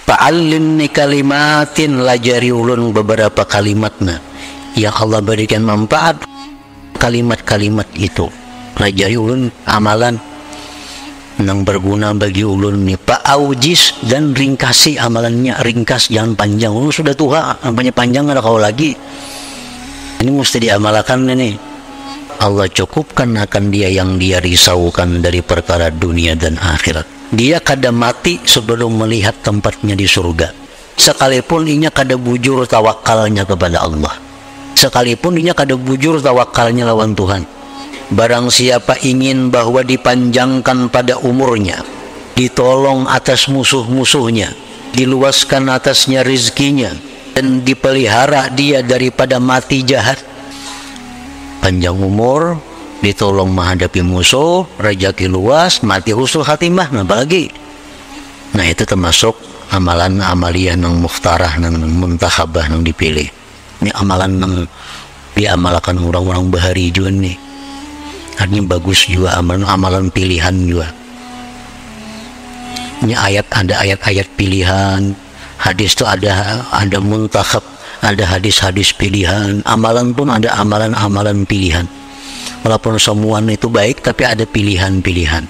Fa'allimni kalimatin, lajari ulun beberapa kalimatna yang Allah berikan manfaat. Kalimat-kalimat itu lajari ulun amalan yang berguna bagi ulun nih. Fa'aujis, dan ringkasi amalannya, ringkas, jangan panjang. Ulun sudah tua, panjang ada kau lagi. Ini mesti diamalkan ini. Allah cukupkan akan dia yang dia risaukan dari perkara dunia dan akhirat. Dia kada mati sebelum melihat tempatnya di surga. Sekalipun inya kada bujur tawakalnya kepada Allah. Sekalipun inya kada bujur tawakalnya lawan Tuhan. Barang siapa ingin bahwa dipanjangkan pada umurnya, ditolong atas musuh-musuhnya, diluaskan atasnya rizkinya, dan dipelihara dia daripada mati jahat. Panjang umur, ditolong menghadapi musuh, rezeki luas, mati husnul khatimah, apalagi. Nah, itu termasuk amalan amaliyah nang muftarah, nang muntakhabah, nang dipilih. Ini amalan nang diamalkan orang-orang bahari juga nih. Artinya bagus juga, amalan pilihan juga. Ini ada ayat-ayat pilihan, hadis itu ada muntakhab, ada hadis-hadis pilihan, amalan pun ada amalan-amalan pilihan. Walaupun semua itu baik, tapi ada pilihan-pilihan.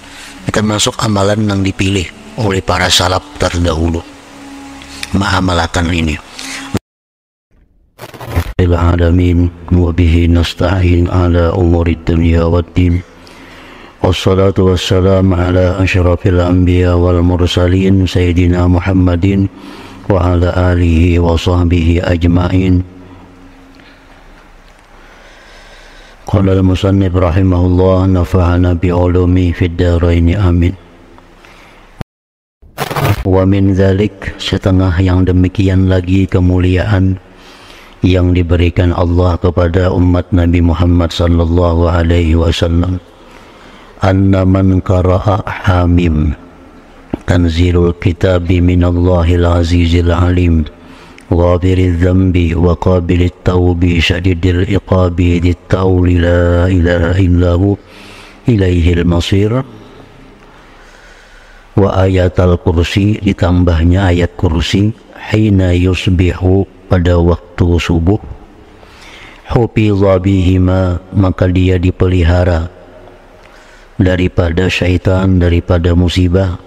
Termasuk amalan yang dipilih oleh para salaf terdahulu mengamalkan ini. Alamin wa bihi nasta'in ala umuri dunya waddin. Wassalatu wassalamu ala asyrafil anbiya wal mursalin sayyidina Muhammadin wa ala alihi wa sahbihi ajma'in. Qala al-musannif rahimahullah, nafa'ana bi'ulumi fid darain, amin. Wa min dzalik, setengah yang demikian lagi kemuliaan yang diberikan Allah kepada umat Nabi Muhammad sallallahu alaihi wasallam. Anna man qara'a hamim tanzilul kitabi minallahil azizil alim ghafiriz dzambi wa qabilit taubi syadidil iqabi dit-tauli la ilaha illahu ilaihil masir. Wa ayatal kursi, ditambahnya ayat kursi, hina yusbihu, pada waktu subuh, hufiza bihima, maka dia dipelihara daripada syaitan, daripada musibah,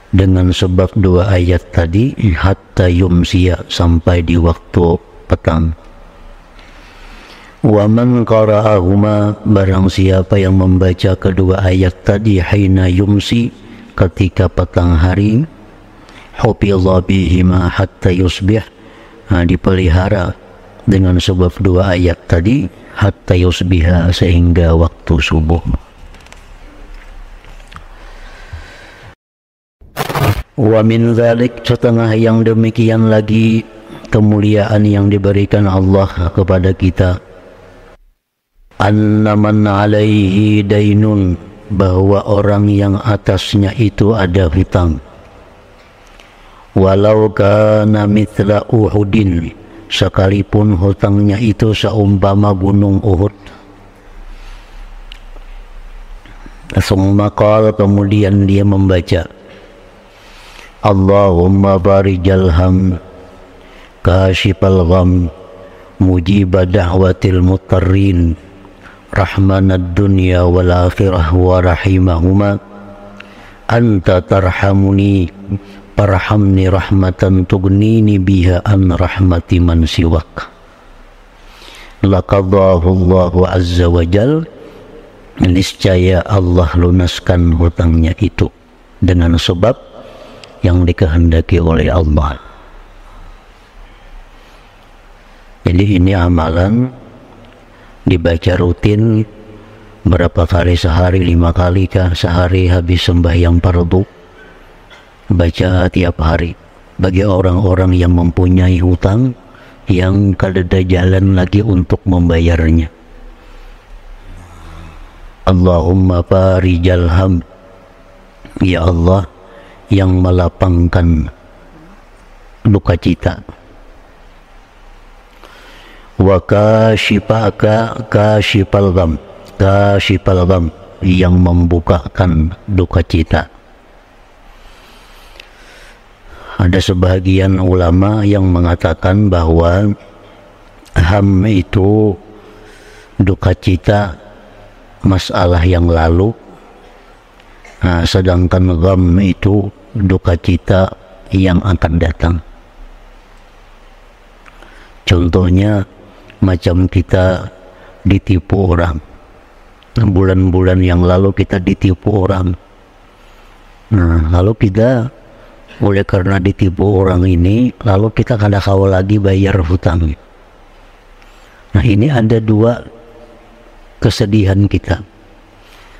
dengan sebab dua ayat tadi, hatta yumsiya, sampai di waktu petang. Wa man qara'ahuma, barang siapa yang membaca kedua ayat tadi hina yumsi, ketika petang hari, hufiza bihima hatta yusbih, dipelihara dengan sebab dua ayat tadi, hatta yusbiha, sehingga waktu subuh. Wa min dzalik, setengah yang demikian lagi kemuliaan yang diberikan Allah kepada kita. Anna man alaihi dainun, bahwa orang yang atasnya itu ada hutang. Walau kana mithla Uhudin, sekalipun hutangnya itu seumpama gunung Uhud. Summa qala, kemudian dia membaca, Allahumma barijal ham, kashifal gham, mujibah da'watil mutarrin, rahmanad dunya wal akhirah wa rahimahuma, anta tarhamuni farhamni rahmatan tughnini biha an rahmati man siwak. Laqadahu Allahu azza wa jal, niscaya Allah lunaskan hutangnya itu dengan sebab yang dikehendaki oleh Allah. Jadi ini amalan dibaca rutin berapa kali sehari, 5 kali kah sehari habis sembahyang fardu, baca tiap hari bagi orang-orang yang mempunyai hutang yang kada ada jalan lagi untuk membayarnya. Allahumma farijal ham, ya Allah yang melapangkan duka cita. Wa kashifaka kashifal gham, kashifal gham, yang membukakan duka cita. Ada sebagian ulama yang mengatakan bahwa ham itu duka cita masalah yang lalu, sedangkan gham itu duka cita yang akan datang. Contohnya macam kita ditipu orang, bulan-bulan yang lalu kita ditipu orang. Lalu kita oleh karena ditipu orang ini, lalu kita kada kawal lagi bayar hutang. Ini ada dua kesedihan kita.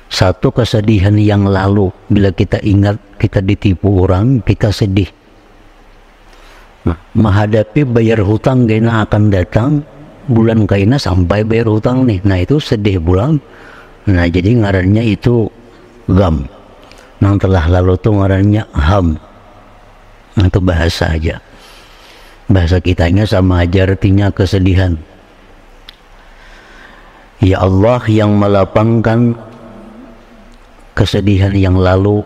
Satu, kesedihan yang lalu, bila kita ingat kita ditipu orang, kita sedih. Menghadapi bayar hutang kena akan datang, bulan kaina sampai bayar hutang nih. Itu sedih bulan. Jadi ngarannya itu gham. Telah lalu tuh ngarannya ham. Itu bahasa aja, bahasa kitanya sama aja artinya kesedihan. Ya Allah yang melapangkan kesedihan yang lalu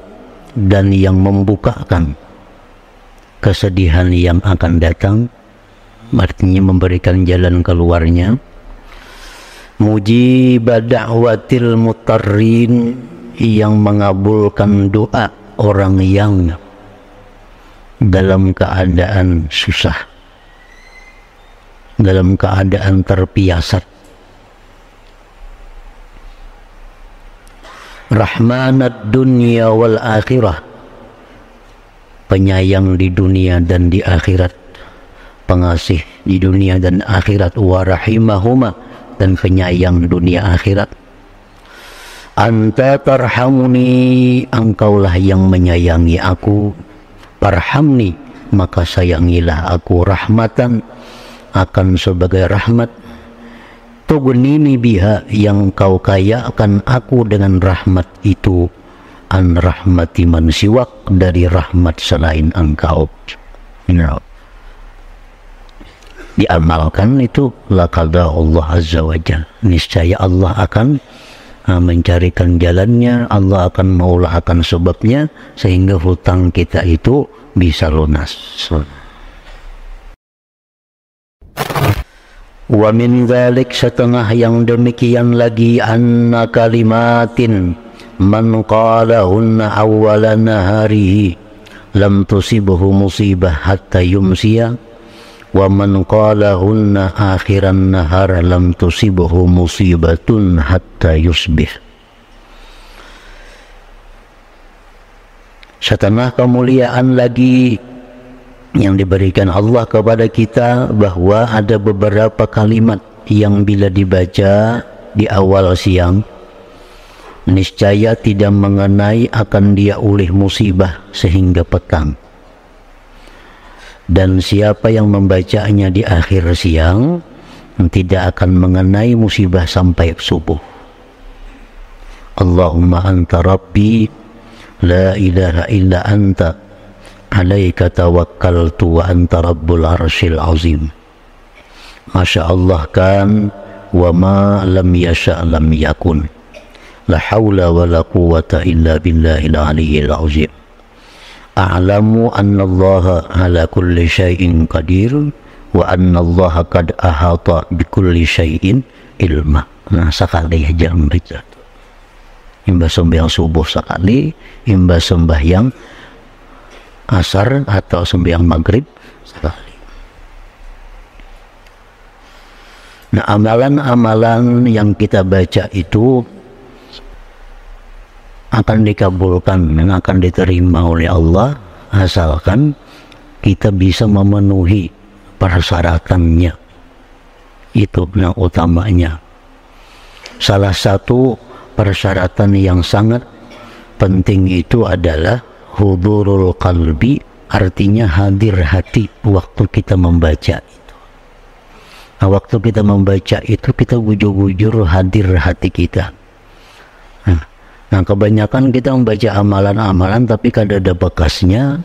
dan yang membukakan kesedihan yang akan datang, artinya memberikan jalan keluarnya. Mujib da'watil mutarrin, yang mengabulkan doa orang yang dalam keadaan susah, dalam keadaan terpiasat. Rahmanad dunya wal akhirah, penyayang di dunia dan di akhirat, pengasih di dunia dan akhirat. Wa rahimahuma, dan penyayang dunia akhirat. Anta tarhamuni, engkaulah yang menyayangi aku. Farhamni, maka sayangilah aku. Rahmatan, akan sebagai rahmat. Tughnini biha, yang kau kayakan aku dengan rahmat itu. An rahmati man siwak, dari rahmat selain engkau. Diamalkan itu laqada Allah azza wa jalla, niscaya Allah akan mencarikan jalannya, Allah akan mengulahkan sebabnya sehingga hutang kita itu bisa lunas. Wa min dzalik, setengah yang demikian lagi, anna kalimatin man qalahunna awwala naharihi lam tusibhu musibah hatta yumsiya, wa man qalahunna akhiran nahar lam tusibhu musibatun hatta yusbih. Setengah kemuliaan lagi yang diberikan Allah kepada kita, bahwa ada beberapa kalimat yang bila dibaca di awal siang, niscaya tidak mengenai akan dia oleh musibah sehingga petang. Dan siapa yang membacanya di akhir siang, tidak akan mengenai musibah sampai subuh. Allahumma anta rabbi la ilaha illa anta alaika tawakkaltu wa anta rabbul arsyil azim. Masya Allah kan, wa ma lam yasha lam yakun, la hawla wa la quwwata illa billahil aliyyil azim. A'lamu anna Allah ala kulli syai'in qadir, wa anna Allah qad ahata bi kulli syai'in ilma. Sekali aja membaca, imbas sembahyang subuh sekali, imbas sembahyang asar atau sembahyang maghrib sekali. Amalan-amalan yang kita baca itu akan dikabulkan dan akan diterima oleh Allah, asalkan kita bisa memenuhi persyaratannya. Itu yang utamanya. Salah satu persyaratan yang sangat penting itu adalah hudurul qalbi, artinya hadir hati waktu kita membaca itu. Waktu kita membaca itu kita bujur-bujur hadir hati kita. Kebanyakan kita membaca amalan-amalan tapi kada ada bekasnya.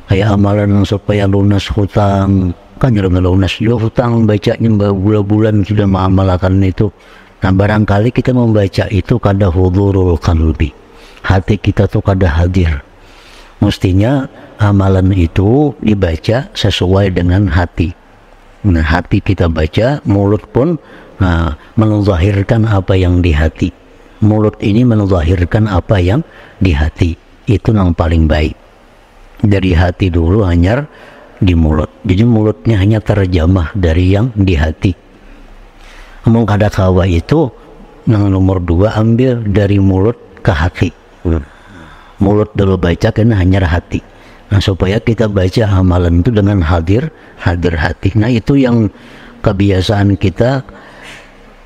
Kayak amalan supaya lunas hutang, kan jangan lunas juga hutang, bacanya bulan-bulan sudah mengamalkan itu. Barangkali kita membaca itu kada hudurul qalbi, hati kita tuh kada hadir. Mestinya amalan itu dibaca sesuai dengan hati. Nah, hati kita baca, mulut pun menzahirkan apa yang di hati. Mulut ini menzahirkan apa yang di hati. Itu yang paling baik. Dari hati dulu hanya di mulut. Jadi mulutnya hanya terjemah dari yang di hati. Ngomong kada kawa itu yang nomor 2 ambil dari mulut ke hati. Mulut dulu baca karena hanya hati. Nah, supaya kita baca amalan itu dengan hadir hati. Nah, itu yang kebiasaan kita,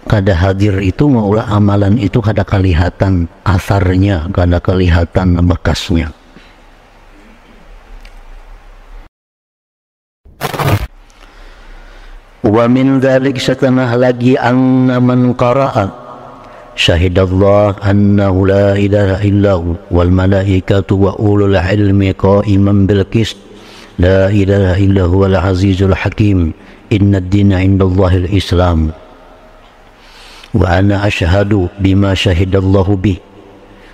kada hadir itu maulah amalan itu kada kelihatan asarnya, kada kelihatan bekasnya. Wa min dzalik satanah lagi anna man qara'a syahidallah annahu la ilaha illahu wal malaikatu wa ulul ilmi qa'iman bil qist la ilaha illahu wal azizul hakim innad dina indallahil islam wa ana ashhadu bima syahidallahu bih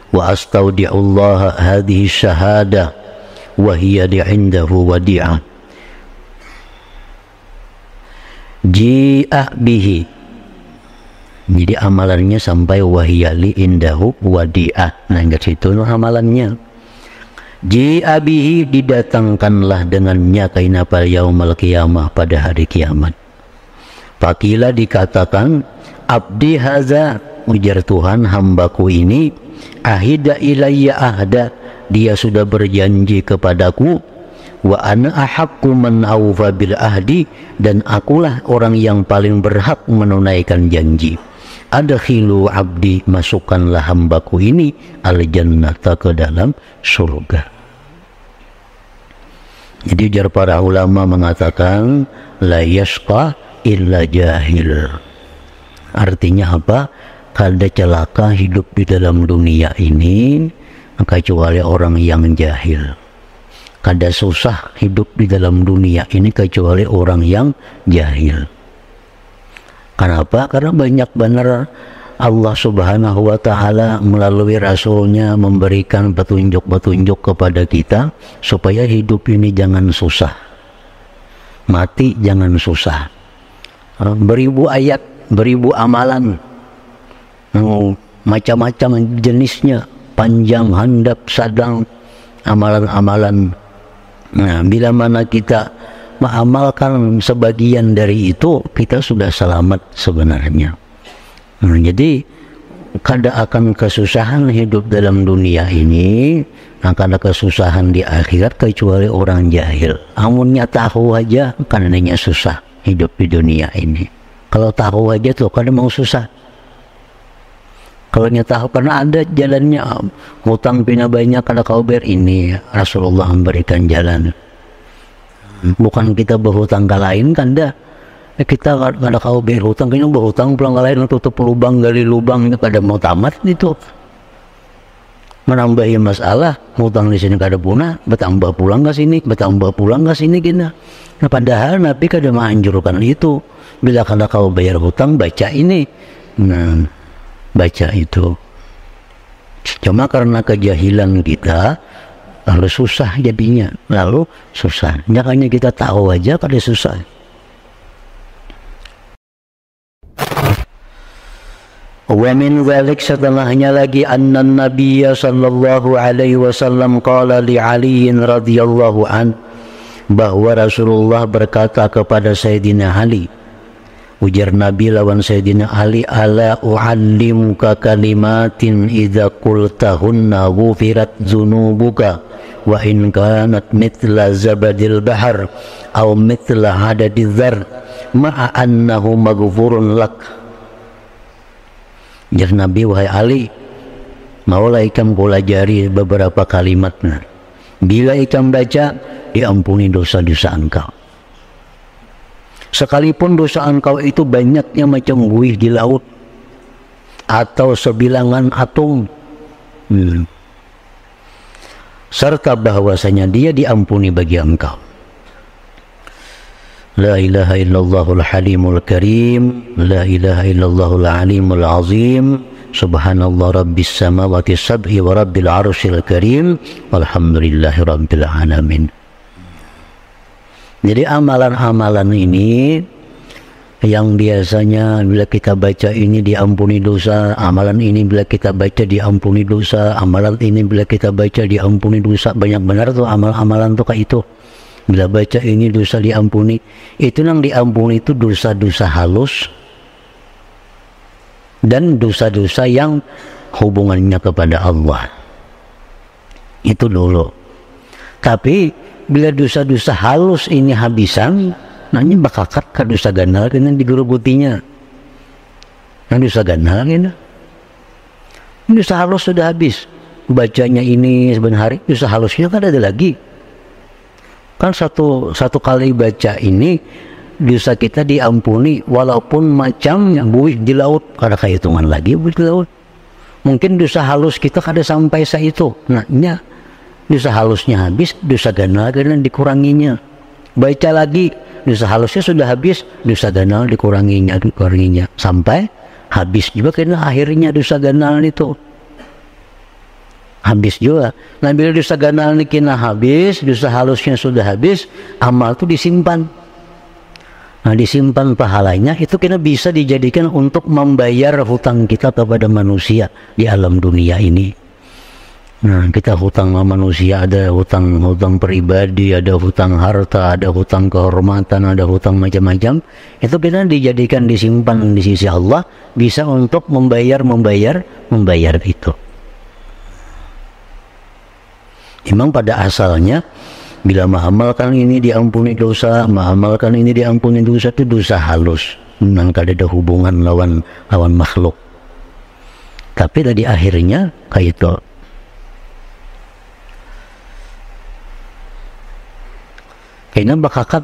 wa astaudi'ullaha hadhihi syahada wa hiya li'indahu wadi'ah ji'a bihi. Jadi amalannya sampai wahiyali indahu wadi'ah. Nah, enggak situ amalannya. Ji'a bihi, didatangkanlah dengannya kaina pal yaumul qiyamah, pada hari kiamat. Fakila, dikatakan, abdi haza, ujar Tuhan, hambaku ini, ahida ilayya ahda, dia sudah berjanji kepadaku, wa ana ahaqqu man awfa bil ahdi, dan akulah orang yang paling berhak menunaikan janji. Adkhilu abdi, masukkanlah hambaku ini al jannata, ke dalam surga. Jadi ujar para ulama mengatakan la yashqa illa jahil. Artinya apa? Kada celaka hidup di dalam dunia ini kecuali orang yang jahil. Kada susah hidup di dalam dunia ini kecuali orang yang jahil. Kenapa? Karena banyak benar Allah subhanahu wa ta'ala melalui Rasulnya memberikan petunjuk-petunjuk kepada kita supaya hidup ini jangan susah, mati jangan susah. Beribu ayat, beribu amalan, macam-macam jenisnya, panjang, handap, sadang, amalan-amalan. Nah, bila mana kita mengamalkan sebagian dari itu, kita sudah selamat sebenarnya. Nah, jadi kada akan kesusahan hidup dalam dunia ini, akan ada kesusahan di akhirat kecuali orang jahil. Amunnya tahu aja karenanya susah hidup di dunia ini. Kalau tahu aja tuh kada mau susah. Kalau tahu karena ada jalannya, hutang pina banyak kada kau ber, ini Rasulullah memberikan jalan. Bukan kita berhutang ke lain kan dah. Kita kada kau berhutang, kayaknya berhutang pulang ke lain, tutup lubang gali lubang, itu kada mau tamat itu. Menambahi masalah, hutang di sini kada punah, bertambah pulang ke sini, bertambah pulang ke sini kita. Nah, padahal Nabi kada menganjurkan itu. Bila kada kau bayar hutang, baca ini. Nah, baca itu. Cuma karena kejahilan kita, lalu susah jadinya, lalu susah. Makanya kita tahu aja kada susah. Wa min dzalik, setelahnya lagi, anna Nabiyya sallallahu alaihi wasallam qala li Ali radhiyallahu an, bahwa Rasulullah berkata kepada Sayyidina Ali, ujar Nabi lawan Sayyidina Ali, ala u'allimuka kalimatin idza qultahunna ghufirat dzunubuka wa in kanat mithla zabadil bahr aw mithla hadadiz dzar ma'a annahu maghfurun lak. Ujar Nabi, wahai Ali, maulah ikam pelajari beberapa kalimatnya. Bila ikam baca, diampuni dosa-dosa engkau. Sekalipun dosa engkau itu banyaknya macam buih di laut atau sebilangan atom, serta bahwasanya dia diampuni bagi engkau. La ilaha illallahul halimul karim, la ilaha illallahul alimul azim, Subhanallah rabbis samawati sab'i wa rabbil arsyil karim walhamdulillahi rabbil alamin. Jadi amalan-amalan ini yang biasanya bila kita baca ini diampuni dosa, amalan ini bila kita baca diampuni dosa, amalan ini bila kita baca diampuni dosa, banyak benar tuh amal-amalan tuh kayak itu. Bila baca ini dosa diampuni, itu yang diampuni itu dosa-dosa halus dan dosa-dosa yang hubungannya kepada Allah. Itu dulu. Tapi bila dosa-dosa halus ini habisan, nanya bakakat ke dosa ganal kena digerubutinya. Nah dosa ganal kena. Dosa halus sudah habis. Bacanya ini sebenarnya dosa halusnya kan ada lagi. Kan satu kali baca ini dosa kita diampuni walaupun macam buih di laut, kada kayak hitungan lagi buih di laut. Mungkin dosa halus kita kada sampai itu. Nah, dosa halusnya habis, dosa ganal karena dikuranginya. Baca lagi, dosa halusnya sudah habis, dosa ganal dikuranginya sampai habis juga karena akhirnya dosa ganal itu habis juga. Nah bila dosa ganal ini kena habis, dosa halusnya sudah habis, amal itu disimpan. Nah disimpan pahalanya itu kena bisa dijadikan untuk membayar hutang kita kepada manusia di alam dunia ini. Nah kita hutang sama manusia, ada hutang pribadi, ada hutang harta, ada hutang kehormatan, ada hutang macam-macam. Itu kena dijadikan disimpan di sisi Allah, bisa untuk membayar itu. Memang pada asalnya bila mengamalkan ini diampuni dosa, mengamalkan ini diampuni dosa itu dosa halus, memang kada ada hubungan lawan makhluk. Tapi tadi akhirnya kayak itu. Karena bakakat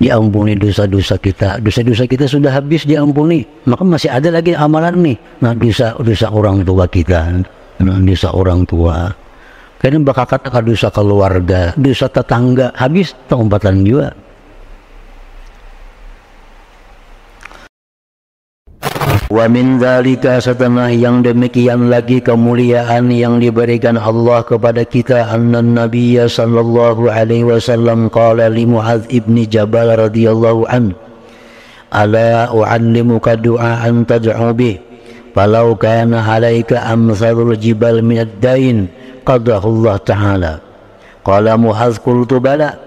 diampuni dosa-dosa kita, dosa-dosa kita sudah habis diampuni, maka masih ada lagi amalan nih. Nah dosa orang tua kita, dosa orang tua. Karena bakakat ke dosa keluarga, dosa tetangga, habis tempatan juga. Wa min dzalika, setelah yang demikian lagi kemuliaan yang diberikan Allah kepada kita, anna Nabiya sallallahu alaihi wasallam qala li Muadz ibn Jabal radhiyallahu an, ala u'allimuka du'aan tad'u bih falau kana 'alaika amsalul jibal min ad-dain qadahullah ta'ala. Qala Muadz qultu bala.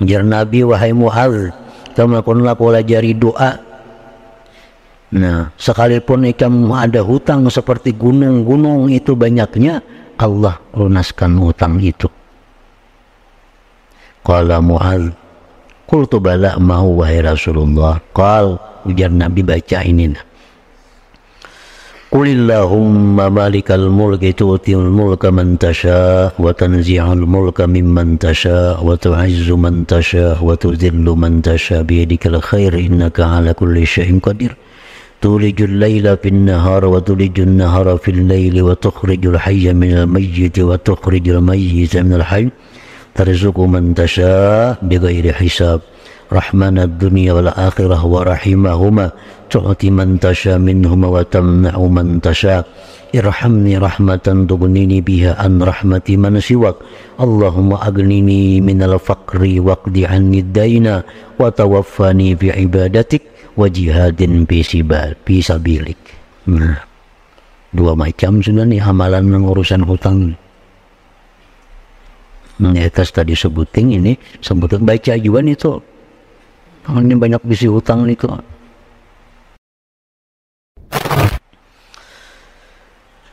Jar Nabi, wahai Muadz, kamu kunlah pelajari doa. Nah, sekalipun kamu ada hutang seperti gunung-gunung itu banyaknya, Allah lunaskan hutang itu. Qala Muadz qultu bala, mau wahai Rasulullah. Qal, ujar Nabi baca ini. Qulillahumma malikal mulki tu'til mulka man tasha' wa tanzi'ul mulka mimman tasha' wa tu'izzu man tasha' wa tudhillu man tasha' biyadikal khair innaka 'ala kulli syai'in qadir. Tulijul laila fin nahar wa tulijun nahara fil laili wa tukhrijul hayya minal mayyit wa tukhrijul mayyita minal hayy tarzuqu man tasha' bighairi hisab. Rahmanad dunya wal akhirah wa rahimahuma tu'ti man tasha minhuma wa tamna'u man tasha. Irhamni rahmatan tughnini biha an rahmati man siwak. Allahumma aghnini minal faqri waqdi anni ad-daina wa tawaffani fi ibadatik wa jihadin fi sabilik. Nah, dua macam sudah nih amalan mengurusan hutang. Atas tadi sebutin ini, sebutin baca juga nih tuh. Ini banyak bisi hutang itu.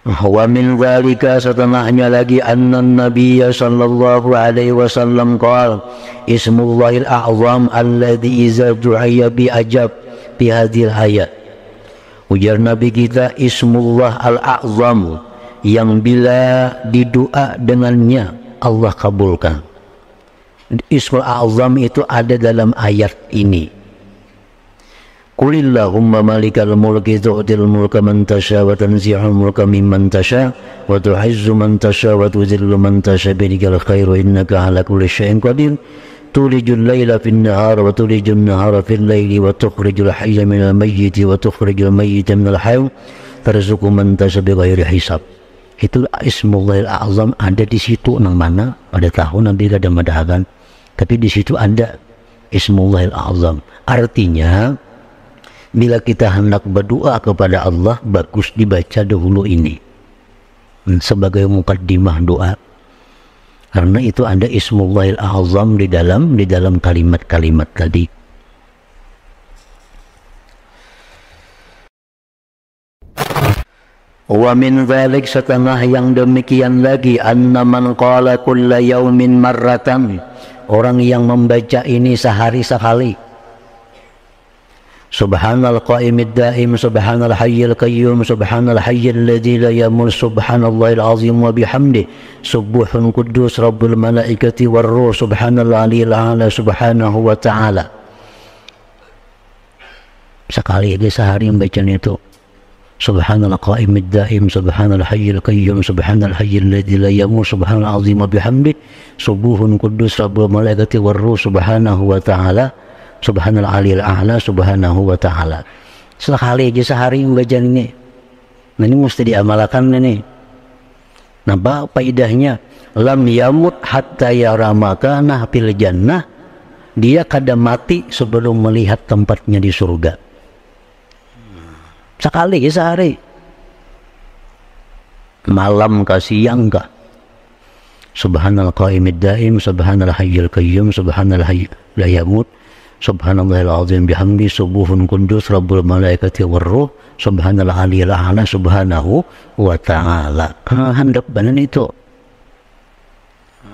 Wa min dzalika, setelahnya lagi, anna Nabiya sallallahu alaihi wasallam qala ismullahil a'zam alladzi iza du'iya bi ajab fi hadhil hayat. Ujar Nabi kita, ismullah al-a'zam, yang bila didoa dengannya Allah kabulkan. Ismul a'zam itu ada dalam ayat ini. Qulillahumma malikal mulki tu'til mulka man tasha wa tanzi'ul mulka mimman tasha wa tu'izzu man tasha wa tudhillu man tasha biyadikal khairu innaka 'ala kulli syai'in qadir. Tulijul laila fin nahar wa tulijun nahara fil laili wa tukhrijul hayya minal mayyiti wa tukhrijul mayyita minal hayy tarzuqu man tasha bighairi hisab. Itu Ismullahil A'zam ada di situ nang mana pada tahun Nabi kada madahakan, tapi di situ ada Ismullahil A'zam. Artinya bila kita hendak berdoa kepada Allah, bagus dibaca dahulu ini sebagai mukaddimah doa, karena itu ada Ismullahil A'zam di dalam kalimat-kalimat tadi. Wa min dzalik, setengah yang demikian lagi, anna man qala kulla yaumin marratan, orang yang membaca ini sehari sekali. Subhanal qa'imid daim, subhanal hayyil qayyum, subhanal hayyil ladzi la yamut, subhanallahil azim wa bihamdi, subuhun quddus rabbul malaikati war ruh, subhanal aliyil a'la subhanahu wa ta'ala. Sekali aja sehari membacanya itu. Subhanal qa'imid daim, subhanal hayyil qayyum, subhanal hayyil ladzi la yamut, subhanal azim wa bihamdi, subuhun quddus rabbul malaikati war ruh, subhanahu wa ta'ala, subhanal aliyil a'la subhanahu wa ta'ala. Sekali aja sehari membaca ini. Nah, ini mesti diamalkan ini. Nah, apa faedahnya? Lam yamut hatta yara makanah fil jannah. Dia kada mati sebelum melihat tempatnya di surga. Sekali aja sehari. Malam ke siang kah? Subhanal qa'imid daim, subhanal hayyil qayyum, subhanal hayyil la yamut, subhanallahil azim bihamdi, subuhun quddus rabbul malaikati war ruh, subhanal aliyil a'la subhanahu wa ta'ala. Handap banan itu.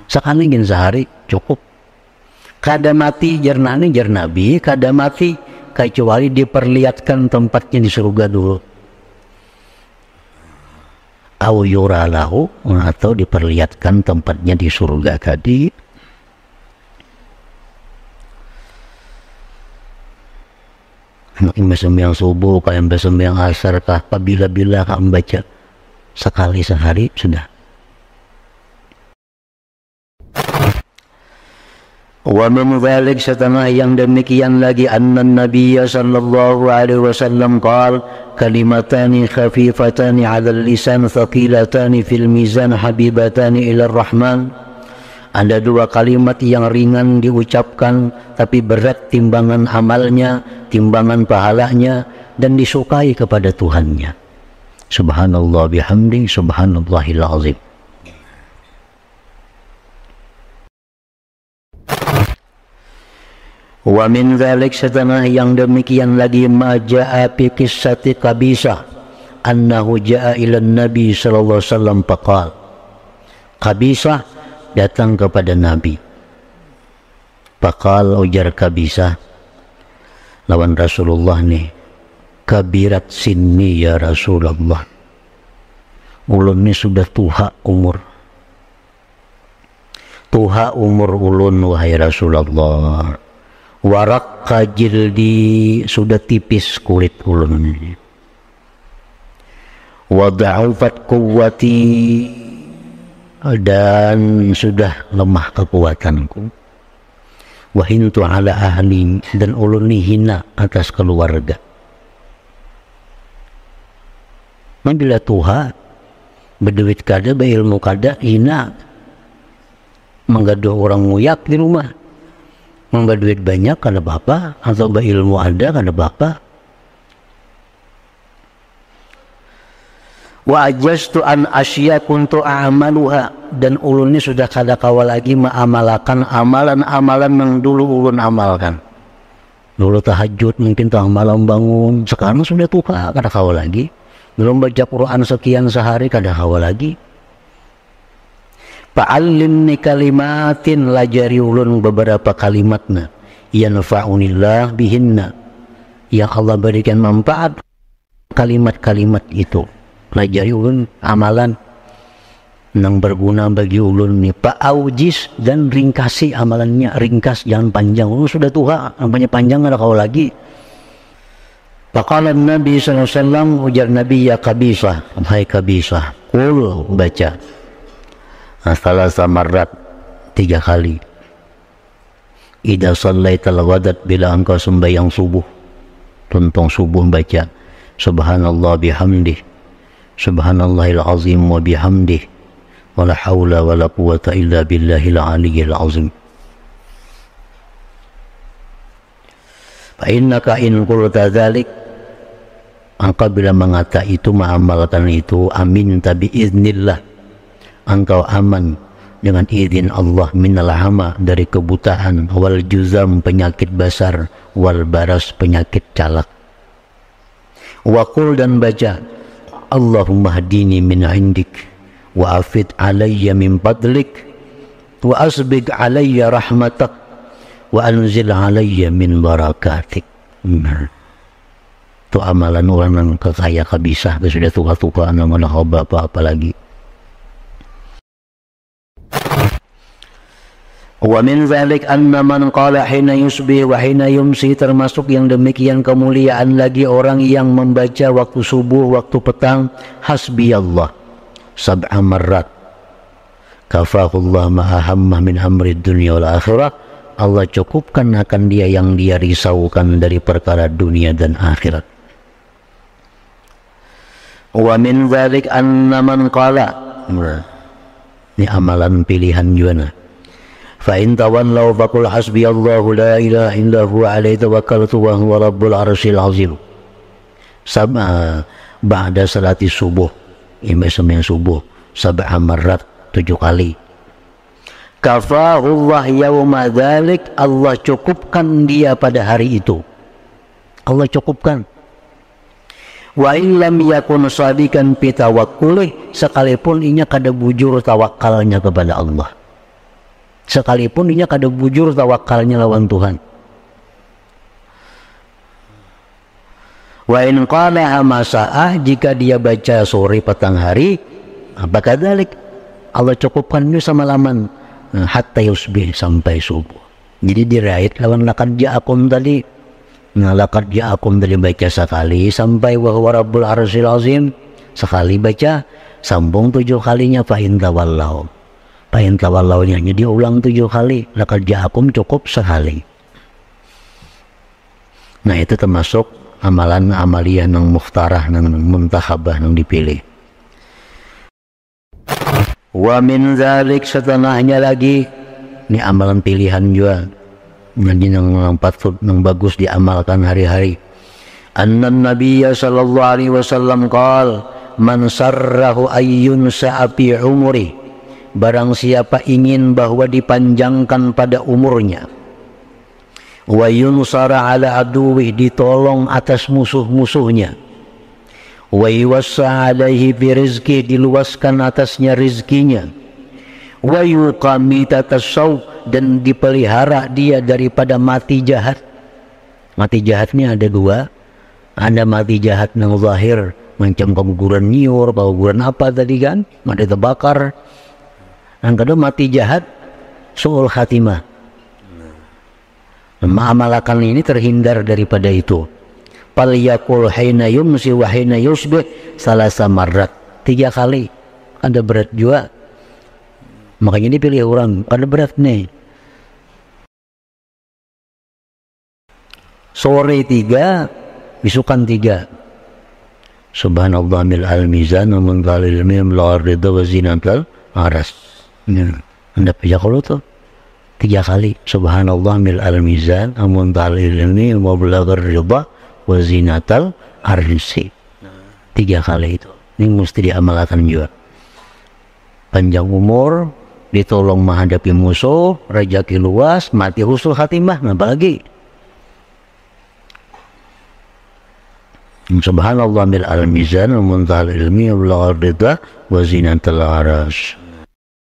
Sekali gin sehari cukup. Kada mati jernani jernabi, kada mati kecuali diperlihatkan tempatnya di surga dulu. Au yura lahu, atau diperlihatkan tempatnya di surga tadi. Yang sembahyang subuh, yang sembahyang asar, kah bila-bila kah membaca sekali sehari sudah. Wa min dzalik, setengah yang demikian lagi, anna Nabiya sallallahu alaihi wasallam qala kalimatani khafifatani 'ala al-lisan thaqilatani fil mizan habibatani ila ar-rahman. Ada dua kalimat yang ringan diucapkan tapi berat timbangan amalnya, timbangan pahalanya, dan disukai kepada Tuhannya. Subhanallah bihamdi, subhanallahil azim. Wa min dzalik, setengah yang demikian lagi, ma jaa fi qissati Qabisah annahu jaa ila Nabi sallallahu alaihi wasallam faqala. Qabisah datang kepada Nabi. Faqala, ujar Qabisah lawan Rasulullah nih, kabirat sinni ya Rasulullah, ulun ni sudah tuha umur. Tuha umur ulun wahai Rasulullah. Warakka jildi, sudah tipis kulit ulun ini. Wa dha'ufat quwwati, dan sudah lemah kekuatanku. Wa hintu ala ahli, dan ulun ni hina atas keluarga. Bila tuha, berduit kada, berilmu kada, hina. Menggaduh orang nguyak di rumah. Memberi duit banyak kada apa-apa, atau berilmu ada kada apa-apa. Wa ajaztu an asya kuntu a'maluha, dan ulun ini sudah kada kawal lagi mengamalkan amalan-amalan yang dulu ulun amalkan. Dulu tahajud mungkin tengah malam bangun, sekarang sudah tua kada kawal lagi. Belum baca Quran sekian sehari kada kawal lagi. Fa'allimni kalimatin, lajari ulun beberapa kalimatna yanfa'unillah bihinna, yang Allah berikan manfaat kalimat-kalimat itu. Lajari ulun amalan yang berguna bagi ulun ni. Fa'aujis, dan ringkasi amalannya, ringkas, jangan panjang. Ulun sudah tua, nampaknya panjang ada kau lagi. Faqala Nabi sallallahu alaihi wasallam, ujar Nabi, ya Qabisah, hai Qabisah, qul, baca salasa marrat, 3 kali. Idza shallaital ghadat, bila engkau sembahyang subuh, tuntung subuh baca subhanallah bihamdi, Subhanallahil azim wa bihamdih wa la hawla wa la quwwata illa billahil aliyyil azim. Fa innaka in qulta dzalik, engkau bila mengata itu, mengamalkan itu, amin tabi iznillah, engkau aman dengan izin Allah, minal hama, dari kebutaan, wal juzam, penyakit basar, wal baras, penyakit calak. Wa qul, dan baca, Allahumma hadini min indik wa afid alayya min fadlik wa asbig alayya rahmatak wa anzil alayya min barakatik. Itu amalan orang yang kekaya kabisah, sudah tua-tua nama apa lagi. Wa min dzalik anna man qala hina yusbih wa hina yumsi, termasuk yang demikian kemuliaan lagi orang yang membaca waktu subuh, waktu petang, hasbiyallah sab'a marrat kafahullah ma ahammah min amri dunya wal akhirah. Allah cukupkan akan dia yang dia risaukan dari perkara dunia dan akhirat. Wa min dzalik anna man qala, ini amalan pilihan juga. Fa in tawallaw faqul hasbiyallahu la ilaha illa huwa alaihi tawakkaltu wa huwa rabbul arsyil azim. Ba'da salati subuh, imam sembahyang subuh, sab'a marrat, 7 kali. Kafahullah yauma dzalik, Allah cukupkan dia pada hari itu. Allah cukupkan. Wa illam yakun sadikan fi tawakkulih, sekalipun inya kada bujur tawakalnya kepada Allah. Sekalipun dia kada bujur tawakalnya lawan Tuhan. Wa in qala masa'ah, jika dia baca sore petang hari, apa kadzalik, Allah cukupkan dia sama laman hatta yusbih, sampai subuh. Jadi dirait lawan laqad ja'akum tadi. Nah, laqad ja'akum tadi baca sekali sampai wa huwa rabbul arsyil azim, sekali baca, sambung 7 kalinya fa in tawallaw. Pain tawallawnya dia ulang 7 kali, laqad ja'akum cukup sekali. Nah, itu termasuk amalan amaliyah yang mukhtarah, yang muntakhabah, yang dipilih. Wa min dzalik, setelahnya lagi, ini amalan pilihan juga, jadi yang patut, yang bagus diamalkan hari-hari. Annan nabiyya sallallahu alaihi wasallam qala man sarrahu ayyun sa'afi umri, barang siapa ingin bahwa dipanjangkan pada umurnya, wa yunsara ala aduwih, ditolong atas musuh-musuhnya, wa yuwassa alaihi bi rizki, diluaskan atasnya rizkinya, wa yuqamita tasawuf, dan dipelihara dia daripada mati jahat. Mati jahatnya ada 2, ada mati jahat yang zahir, macam keguguran nyiur, keguguran apa tadi kan, mati terbakar. Yang kedua mati jahat, su'ul khatimah. Mengamalkan ini terhindar daripada itu. Fal yaqul hina yumsi wa hina yusbih salasa marrat, 3 kali. Ada berat juga, makanya dipilih orang, ada berat nih. Sore 3, bisukan 3. Subhanallah mil al-mizan wa min dhalil mim la ridha wa zinatal aras. Anda baca kalau tuh 3 kali, subhanallah mil al-mizan amun talil ilmi wa balaghar ridha wa zinatal arsi. 3 kali itu. Ini mesti diamalkan juga. Panjang umur, ditolong menghadapi musuh, rezeki luas, mati husnul khatimah, apa lagi? Subhanallah mil al-mizan amun talil ilmi wa balaghar ridha wa zinatal arsi.